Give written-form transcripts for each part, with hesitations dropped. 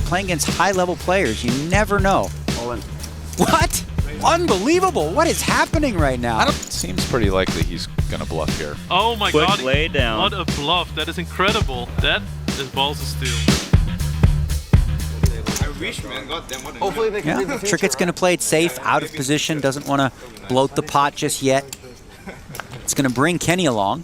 playing against high-level players. You never know. All in. What? Unbelievable. What is happening right now? Seems pretty likely he's going to bluff here. Oh my Quick god. lay down. What a bluff. That is incredible. That is balls of steel. Hopefully they can read the future, Trickett's going to play it safe, out of position, doesn't want to bloat the pot just yet. It's going to bring Kenny along.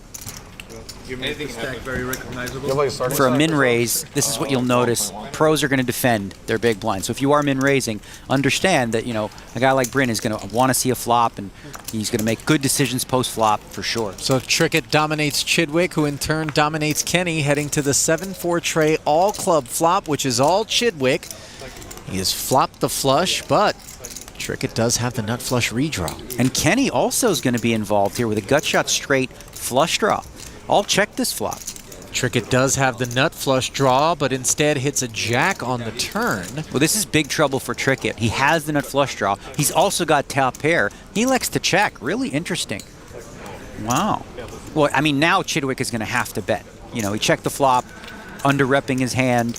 Very recognizable. For a min raise, this is what you'll notice. Pros are going to defend their big blind. So if you are min raising, understand that, you know, a guy like Bryn is going to want to see a flop, and he's going to make good decisions post flop for sure. So Trickett dominates Chidwick, who in turn dominates Kenny, heading to the 7-4 tray all club flop, which is all Chidwick. He has flopped the flush, but Trickett does have the nut flush redraw. And Kenny also is going to be involved here with a gut shot straight flush draw. I'll check this flop. Trickett does have the nut flush draw, but instead hits a jack on the turn. Well, this is big trouble for Trickett. He has the nut flush draw. He's also got top pair. He elects to check. Really interesting. Wow. Well, I mean, now Chidwick is going to have to bet. You know, he checked the flop, under-repping his hand.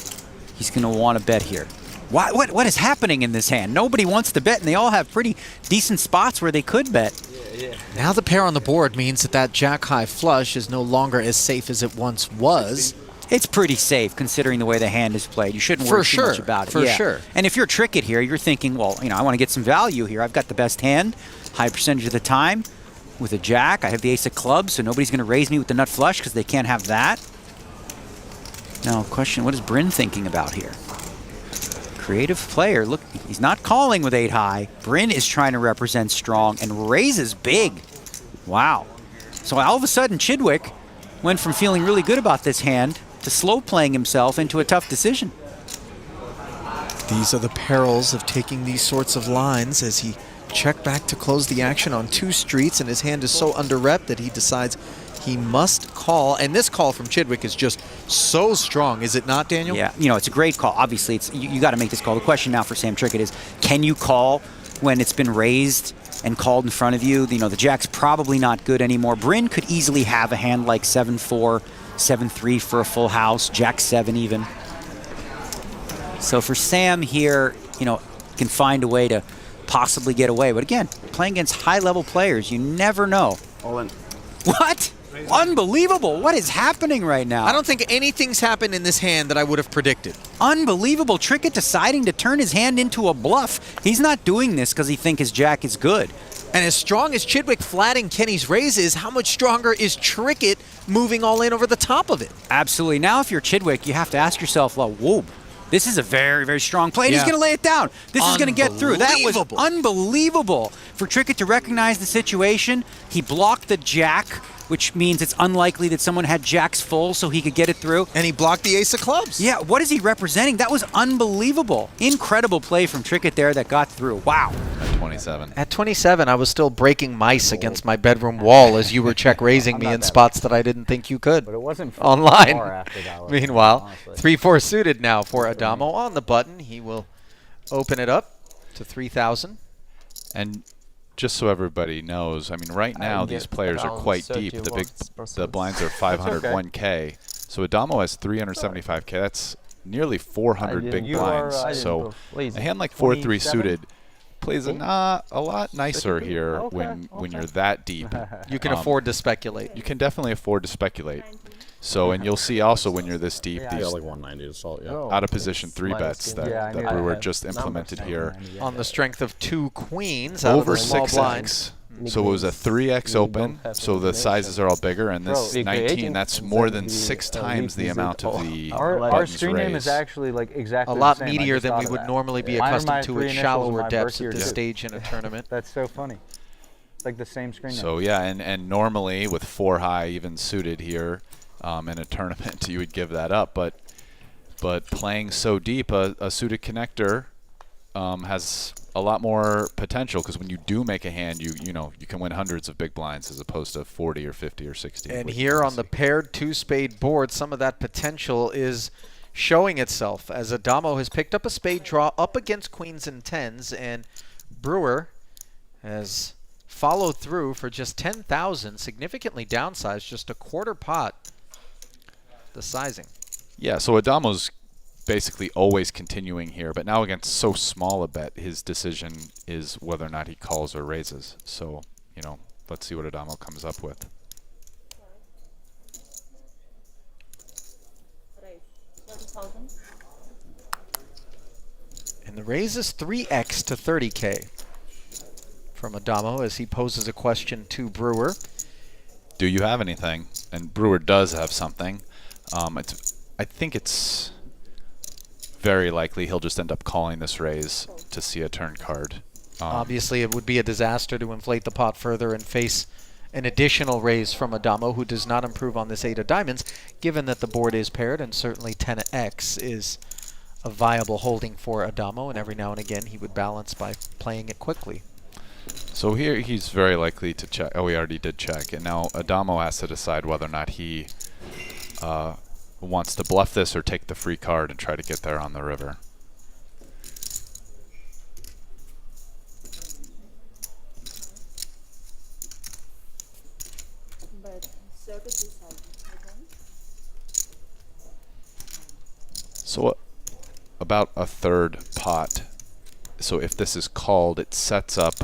He's going to want to bet here. What is happening in this hand? Nobody wants to bet, and they all have pretty decent spots where they could bet. Now the pair on the board means that jack-high flush is no longer as safe as it once was. It's pretty safe considering the way the hand is played. You shouldn't worry too much about it. For sure. And if you're Trickett here, you're thinking, well, you know, I want to get some value here. I've got the best hand, high percentage of the time. With a jack, I have the ace of clubs, so nobody's going to raise me with the nut flush because they can't have that. Now, question, what is Bryn thinking about here? Creative player. Look, he's not calling with 8 high. Bryn is trying to represent strong and raises big. Wow. So all of a sudden, Chidwick went from feeling really good about this hand to slow playing himself into a tough decision. These are the perils of taking these sorts of lines as he checked back to close the action on 2 streets, and his hand is so under-rep that he decides he must call. And this call from Chidwick is just so strong, is it not, Daniel? Yeah, you know, it's a great call. Obviously, it's you got to make this call. The question now for Sam Trickett is, can you call when it's been raised and called in front of you? You know, the jack's probably not good anymore. Bryn could easily have a hand like 7-4, 7-3 for a full house, jack 7 even. So for Sam here, you know, can find a way to possibly get away. But again, playing against high-level players, you never know. All in. What? Unbelievable. What is happening right now? I don't think anything's happened in this hand that I would have predicted. Unbelievable. Trickett deciding to turn his hand into a bluff. He's not doing this because he thinks his jack is good. And as strong as Chidwick flatting Kenny's raise is, how much stronger is Trickett moving all in over the top of it? Absolutely. Now if you're Chidwick, you have to ask yourself, well, whoa, this is a very, very strong play. And he's going to lay it down. This is going to get through. That was unbelievable for Trickett to recognize the situation. He blocked the jack, which means it's unlikely that someone had jacks full so he could get it through. And he blocked the ace of clubs. Yeah, what is he representing? That was unbelievable. Incredible play from Trickett there that got through. Wow. At 27. At 27, I was still breaking mice against my bedroom wall as you were check raising me in spots that I didn't think you could. But it wasn't online. far after that one, Meanwhile, honestly. 3-4 suited now for Adamo on the button. He will open it up to 3,000. And just so everybody knows, I mean, right now these players are quite deep. The blinds are 501K. So Adamo has 375K. That's nearly 400 big blinds. So a hand like 4-3 suited plays a lot nicer here when you're that deep. You can afford to speculate. You can definitely afford to speculate. So, and you'll see also when you're this deep, these like 190 to salt, out of position 3-bets that Brewer just implemented here. On the strength of 2 queens out Over of the small 6x. blind. So it was a 3x open, so the sizes are all bigger, and this 19, that's more than 6 times the amount of the Our screen name is actually like exactly a lot the same. meatier than we would normally be accustomed to at shallower depths at this stage in a tournament. That's so funny. It's like the same screen name. So yeah, and normally with 4 high even suited here in a tournament, you would give that up, but playing so deep, a suited connector has a lot more potential, because when you do make a hand, you know you can win hundreds of big blinds as opposed to 40 or 50 or 60. And here on the paired 2-spade board, some of that potential is showing itself as Adamo has picked up a spade draw up against queens and tens, and Brewer has followed through for just 10,000, significantly downsized, just a quarter pot. The sizing. Yeah, so Adamo's basically always continuing here. But now against so small a bet, his decision is whether or not he calls or raises. So, you know, let's see what Adamo comes up with. And the raise is 3x to 30K from Adamo as he poses a question to Brewer. Do you have anything? And Brewer does have something. I think it's very likely he'll just end up calling this raise to see a turn card. Obviously, it would be a disaster to inflate the pot further and face an additional raise from Adamo, who does not improve on this 8 of diamonds, given that the board is paired, and certainly 10x is a viable holding for Adamo, and every now and again he would balance by playing it quickly. So here he's very likely to check. Oh, he already did check. And now Adamo has to decide whether or not he wants to bluff this or take the free card and try to get there on the river. So about a third pot. So if this is called, it sets up,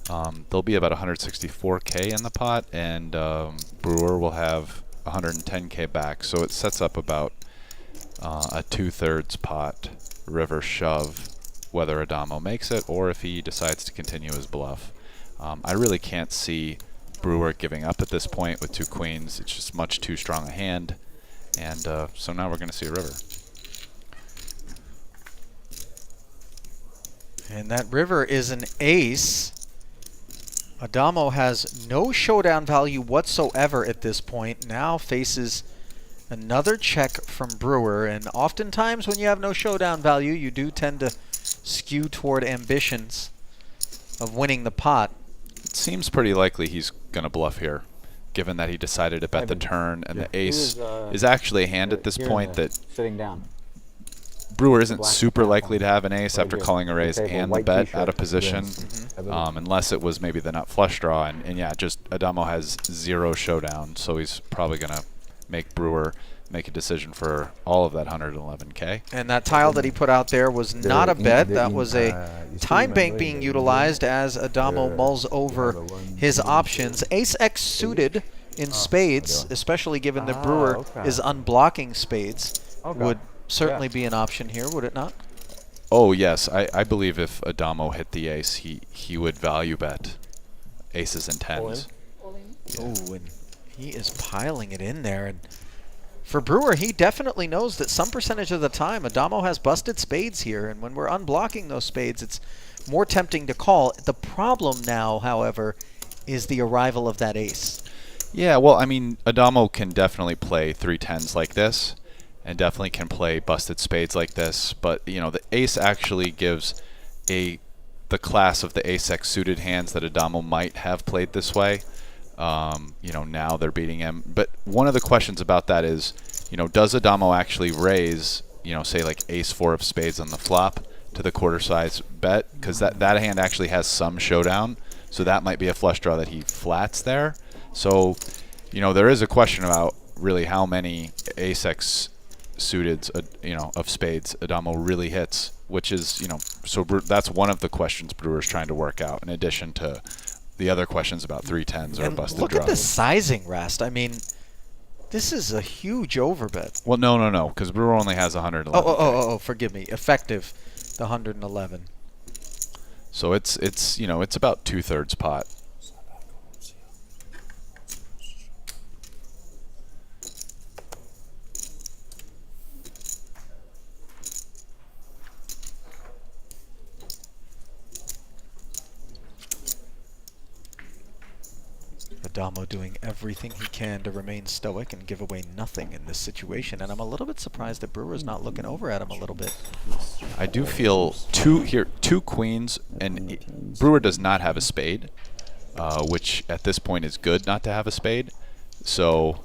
there'll be about 164K in the pot, and Brewer will have 110K back. So it sets up about a 2/3 pot river shove, whether Adamo makes it or if he decides to continue his bluff. I really can't see Brewer giving up at this point with 2 queens. It's just much too strong a hand. And so now we're going to see a river. And that river is an ace. Adamo has no showdown value whatsoever at this point. Now faces another check from Brewer. And oftentimes when you have no showdown value, you do tend to skew toward ambitions of winning the pot. It seems pretty likely he's going to bluff here, given that he decided to bet the turn, and the ace is actually a hand at this point that sitting down. Brewer isn't super likely to have an ace after calling a raise and the bet out of position, unless it was maybe the nut flush draw. And yeah, just Adamo has 0 showdown, so he's probably going to make Brewer make a decision for all of that 111K. And that tile that he put out there was not a bet. That was a time bank being utilized as Adamo mulls over his options. Ace-X suited in spades, especially given that Brewer is unblocking spades, would certainly be an option here, would it not? Oh, yes. I believe if Adamo hit the ace, he would value bet aces and tens. Yeah. Oh, and he is piling it in there. And for Brewer, he definitely knows that some percentage of the time Adamo has busted spades here, and when we're unblocking those spades, it's more tempting to call. The problem now, however, is the arrival of that ace. Yeah, well, I mean, Adamo can definitely play 3 tens like this, and definitely can play busted spades like this, but you know, the ace actually gives the class of the ace-X suited hands that Adamo might have played this way. You know, now they're beating him. But one of the questions about that is, you know, does Adamo actually raise, you know, say like ace-4 of spades on the flop to the quarter size bet? Because that hand actually has some showdown, so that might be a flush draw that he flats there. So, you know, there is a question about really how many ace-X suited, you know, of spades Adamo really hits, which is, you know, so that's one of the questions Brewer's trying to work out, in addition to the other questions about 3 tens or busted look draws. At the sizing, Rast. I mean, this is a huge overbet. Well, no, because Brewer only has 111. Oh, forgive me. Effective, the 111. So it's you know, it's about 2/3 pot. Adamo doing everything he can to remain stoic and give away nothing in this situation, and I'm a little bit surprised that Brewer's not looking over at him a little bit. I do feel two queens, and Brewer does not have a spade, which at this point is good not to have a spade. So,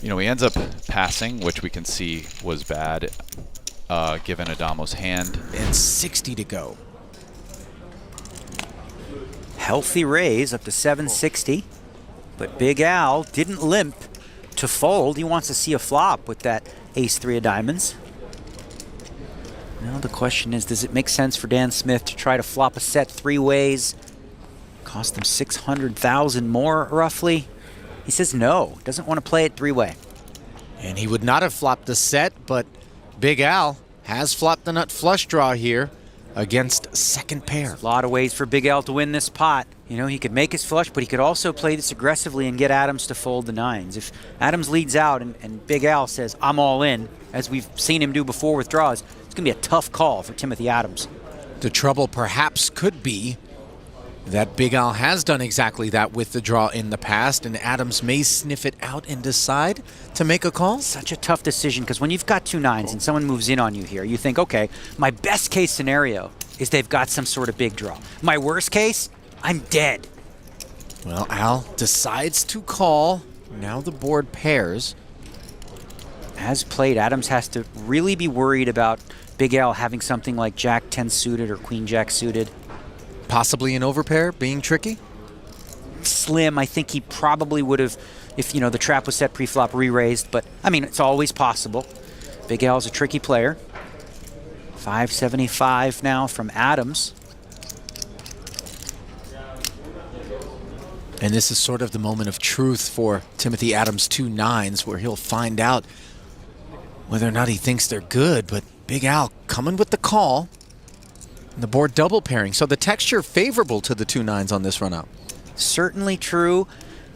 you know, he ends up passing, which we can see was bad given Adamo's hand. And 60 to go. Healthy raise up to 760, but Big Al didn't limp to fold. He wants to see a flop with that ace-3 of diamonds. the question is, does it make sense for Dan Smith to try to flop a set 3 ways? Cost him 600,000 more, roughly. He says no, doesn't want to play it 3-way. And he would not have flopped the set, but Big Al has flopped the nut flush draw here against second pair. A lot of ways for Big Al to win this pot. You know, he could make his flush, but he could also play this aggressively and get Adams to fold the 9s. If Adams leads out and Big Al says, I'm all in, as we've seen him do before with draws, it's going to be a tough call for Timothy Adams. The trouble perhaps could be that Big Al has done exactly that with the draw in the past, and Adams may sniff it out and decide to make a call. Such a tough decision, because when you've got 2 9s and someone moves in on you here, you think, okay, my best case scenario is they've got some sort of big draw. My worst case, I'm dead. Well, Al decides to call. Now the board pairs. As played, Adams has to really be worried about Big Al having something like Jack 10 suited or Queen Jack suited. Possibly an overpair being tricky? Slim, I think he probably would have, if, you know, the trap was set pre-flop, re-raised, but, I mean, it's always possible. Big Al's a tricky player. 575 now from Adams. And this is sort of the moment of truth for Timothy Adams' 2 9s, where he'll find out whether or not he thinks they're good, but Big Al coming with the call. And the board double pairing, so the texture favorable to the 2 9s on this run out. Certainly true.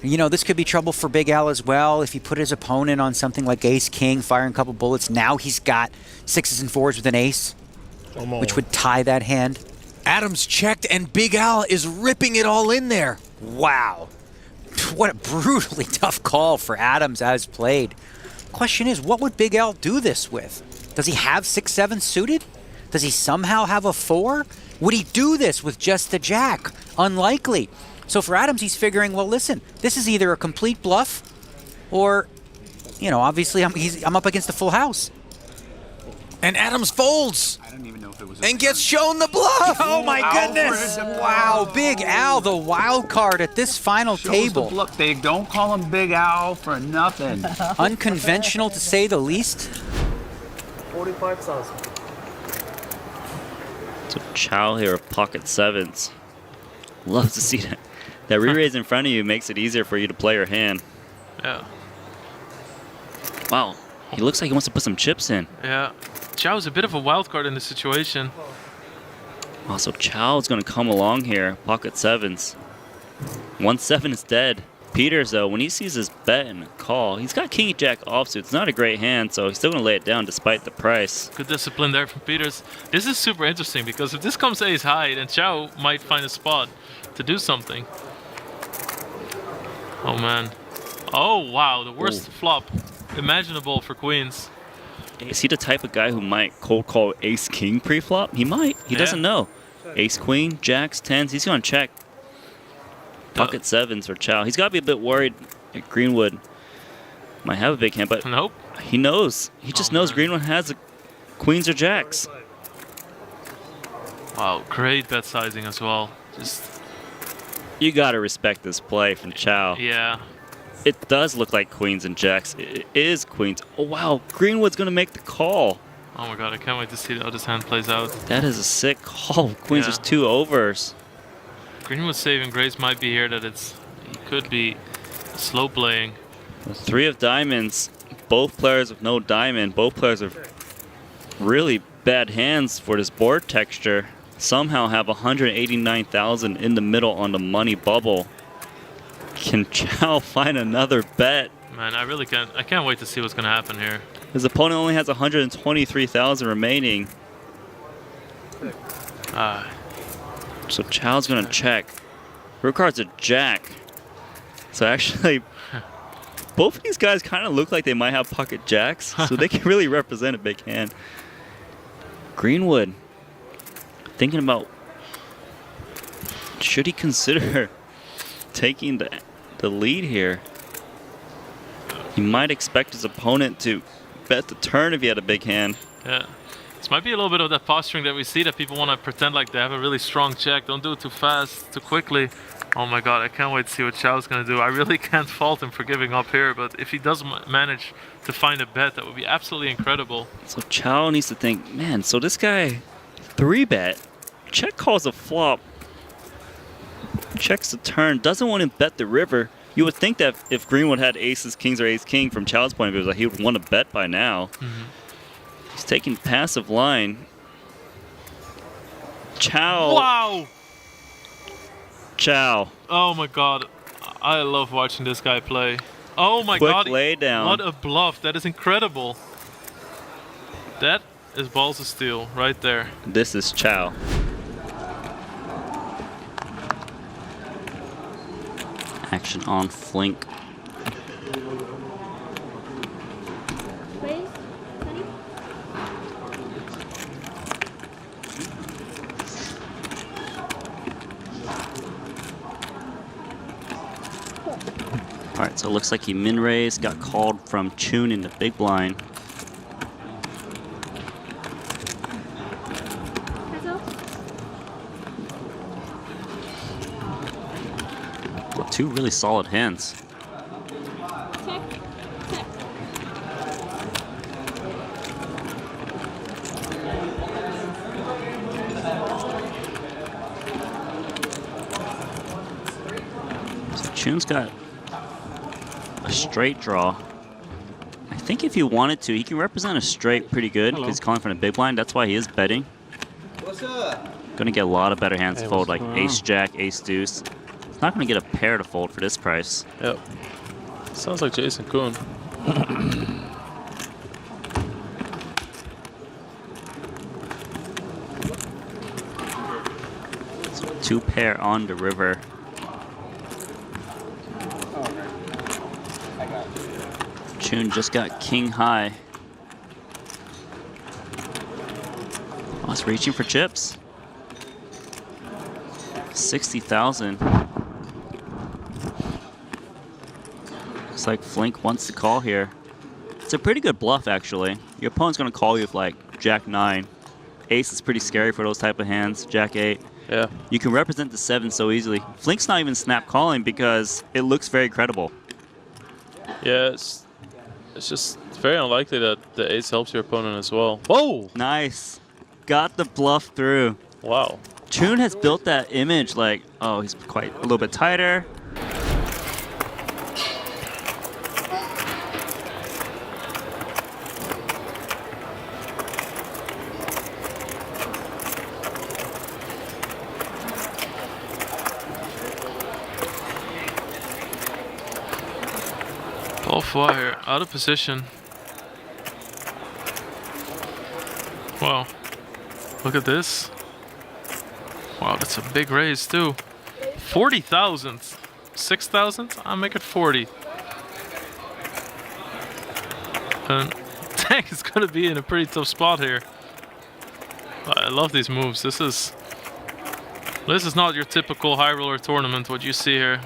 You know, this could be trouble for Big Al as well. If he put his opponent on something like Ace-King, firing a couple bullets, now he's got 6s and 4s with an ace, which would tie that hand. Adams checked, and Big Al is ripping it all in there. Wow. What a brutally tough call for Adams as played. Question is, what would Big Al do this with? Does he have 6-7 suited? Does he somehow have a 4? Would he do this with just the jack? Unlikely. So for Adams, he's figuring, well, listen, this is either a complete bluff or, you know, obviously I'm up against a full house. And Adams folds. I don't even know if it was and gets shown the bluff. Oh my goodness! Wow, Big Al, the wild card at this final table. Look, they don't call him Big Al for nothing. Unconventional to say the least. 45,000. So Chow here, pocket 7s. Love to see that. That re-raise in front of you makes it easier for you to play your hand. Yeah. Wow, he looks like he wants to put some chips in. Yeah. Chow's a bit of a wild card in this situation. Also, Chow is going to come along here, pocket 7s. 1-7 is dead. Peters, though, when he sees his bet and call, he's got King Jack offsuit. It's not a great hand, so he's still going to lay it down despite the price. Good discipline there from Peters. This is super interesting because if this comes ace high, then Chow might find a spot to do something. Oh, man. Oh, wow. The worst flop imaginable for queens. Is he the type of guy who might cold call ace-king pre-flop? He might. He doesn't know. Ace-queen, jacks, 10s. He's going to check. Pocket 7s for Chow. He's got to be a bit worried that Greenwood might have a big hand, but nope. He knows. He just knows Greenwood has queens or jacks. Wow, great bet sizing as well. Just you got to respect this play from Chow. Yeah. It does look like queens and jacks. It is queens. Oh, wow. Greenwood's going to make the call. Oh, my God. I can't wait to see how this hand plays out. That is a sick call. Queens is 2 overs. Greenwood's saving grace might be here that he could be slow playing. 3 of diamonds. Both players with no diamond. Both players have really bad hands for this board texture. Somehow have 189,000 in the middle on the money bubble. Can Chow find another bet? Man, I really can't. I can't wait to see what's going to happen here. His opponent only has 123,000 remaining. So Chow's going to check. Rook card's a jack. So actually, both of these guys kind of look like they might have pocket jacks. So they can really represent a big hand. Greenwood thinking about, should he consider taking the lead here? He might expect his opponent to bet the turn if he had a big hand. Yeah. This might be a little bit of that posturing that we see, that people want to pretend like they have a really strong check. Don't do it too fast, too quickly. Oh my god, I can't wait to see what Chow's gonna do. I really can't fault him for giving up here, but if he does manage to find a bet, that would be absolutely incredible. So Chow needs to think, man, so this guy 3-bet, check calls a flop, checks the turn, doesn't want to bet the river. You would think that if Greenwood had aces, kings, or ace-king, from Chow's point of view, like he would want to bet by now. He's taking passive line. Chow. Wow! Chow. Oh my god. I love watching this guy play. Oh my god. Quick lay down. What a bluff. That is incredible. That is balls of steel right there. This is Chow. Action on Flink. Alright, so it looks like he min-raised, got called from Choon in the big blind. Well, two really solid hands. So Choon's got a straight draw. I think if he wanted to, he can represent a straight pretty good because he's calling from the big blind. That's why he is betting. What's up? Gonna get a lot of better hands to fold, like ace jack, ace deuce. He's not gonna get a pair to fold for this price. Yep. Sounds like Jason Choon. So 2-pair on the river. Choon just got king high. Oh, it's reaching for chips. 60,000. Looks like Flink wants to call here. It's a pretty good bluff, actually. Your opponent's gonna call you with like Jack 9. Ace is pretty scary for those type of hands. Jack 8. Yeah. You can represent the 7 so easily. Flink's not even snap calling because it looks very credible. Yeah, it's just very unlikely that the ace helps your opponent as well. Whoa! Nice. Got the bluff through. Wow. Choon has built that image like, oh, he's quite a little bit tighter. Off wire, out of position. Wow. Look at this. Wow, that's a big raise too. 40,000. 6,000? I'll make it 40. And Tank is going to be in a pretty tough spot here. I love these moves. This is not your typical high roller tournament, what you see here.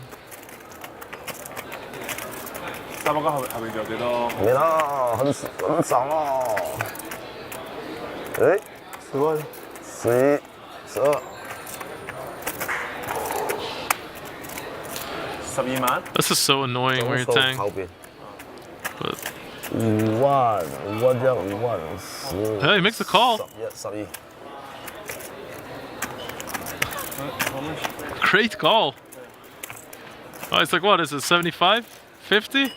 This is so annoying when you're Tang. But hey, he makes a call. Great call. Oh, it's like, what is it, 75? 50?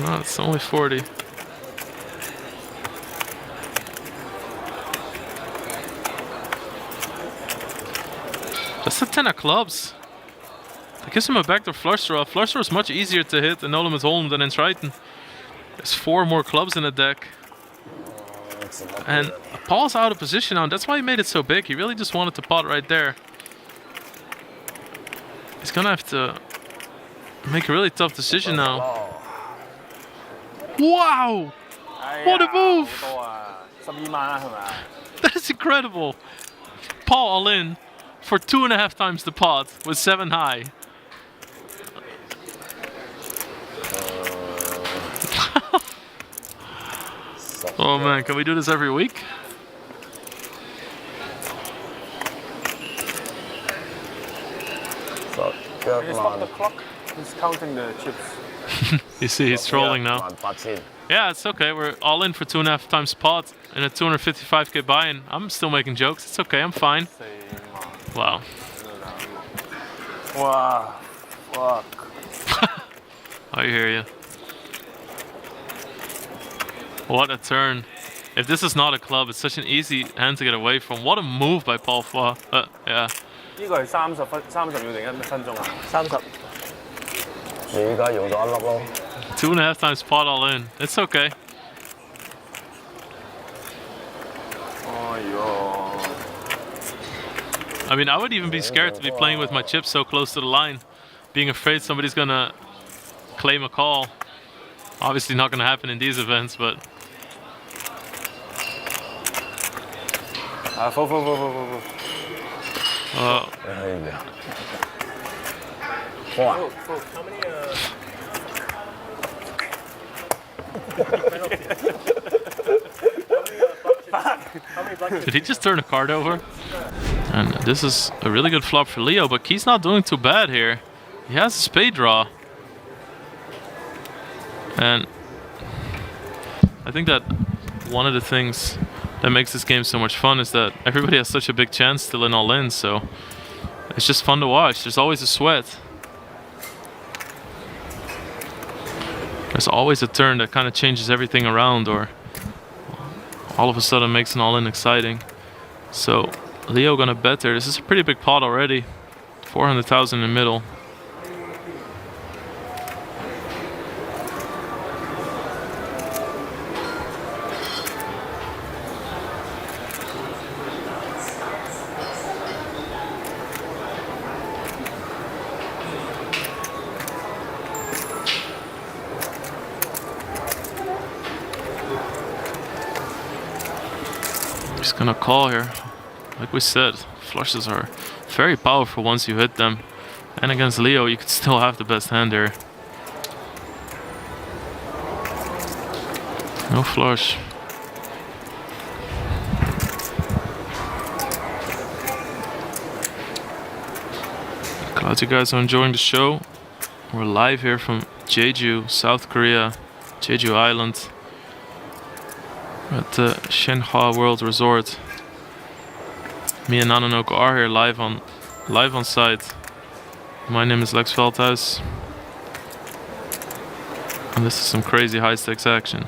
No, it's only 40. That's a 10 of clubs. That gives him a backdoor flush draw. Flush draw is much easier to hit in No Limit Hold'em than in Triton. There's 4 more clubs in the deck. And Paul's out of position now, and that's why he made it so big. He really just wanted to pot right there. He's gonna have to make a really tough decision now. Wow! What a move! That is incredible. Paul all in for 2.5 times the pot with 7 high. Oh man, can we do this every week? He stopped the clock. He's counting the chips. You see, he's trolling now. Yeah, it's okay. We're all in for 2.5 times pot and a 255k buy-in. I'm still making jokes. It's okay. I'm fine. Wow. Wow. Fuck. I hear you. What a turn. If this is not a club, it's such an easy hand to get away from. What a move by Paul Fua. Yeah. 呢個係30秒定1分鐘啊？30。你而家用咗1粒咯。 2.5 times pot all in. It's okay. I mean, I would even be scared to be playing with my chips so close to the line, being afraid somebody's gonna claim a call. Obviously not gonna happen in these events, but... Did he just turn a card over? And this is a really good flop for Leo, but he's not doing too bad here. He has a spade draw. And I think that one of the things that makes this game so much fun is that everybody has such a big chance still in all in, so it's just fun to watch. There's always a sweat. There's always a turn that kind of changes everything around, or all of a sudden makes an all-in exciting. So Leo gonna bet there. This is a pretty big pot already. 400,000 in the middle. He's gonna call here. Like we said, flushes are very powerful once you hit them. And against Leo, you could still have the best hand there. No flush. Glad you guys are enjoying the show. We're live here from Jeju, South Korea, Jeju Island, at the Shenhua World Resort. Me and Nanonoko are here live on site. My name is Lex Veldhuis, and this is some crazy high stakes action.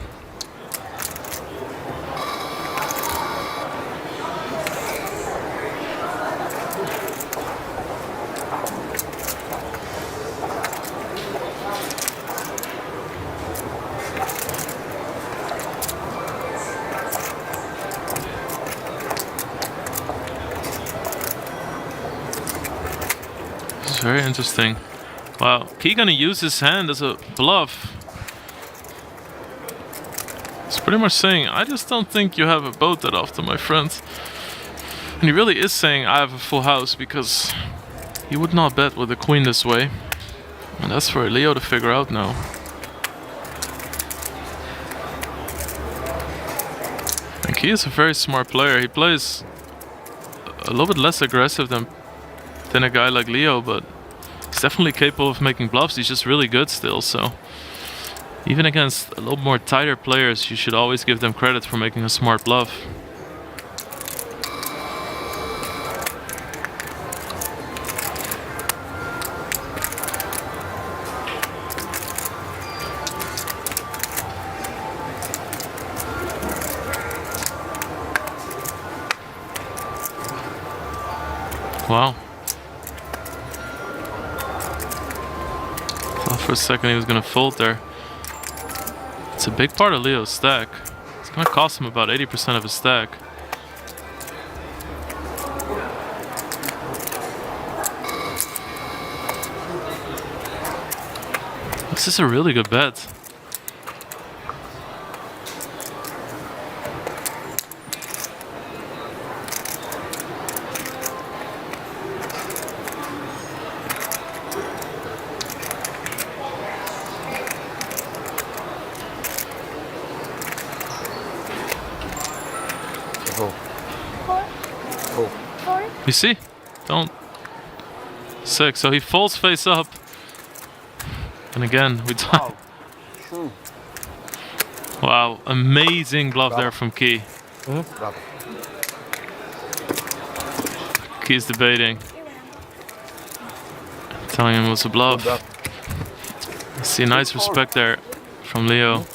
Very interesting. Wow, he gonna use his hand as a bluff. He's pretty much saying, I just don't think you have a boat that often, my friend. And he really is saying, I have a full house, because he would not bet with the queen this way. And that's for Leo to figure out now. And he is a very smart player. He plays a little bit less aggressive than a guy like Leo, but he's definitely capable of making bluffs. He's just really good still, so even against a little more tighter players, you should always give them credit for making a smart bluff. Wow. Thought for a second he was gonna fold there. It's a big part of Leo's stack. It's gonna cost him about 80% of his stack. This is a really good bet. You see? Don't Sick. So he folds face up. And again, we die. Wow, amazing bluff there from Key. Key's debating. Telling him what's a bluff. See, nice respect there from Leo.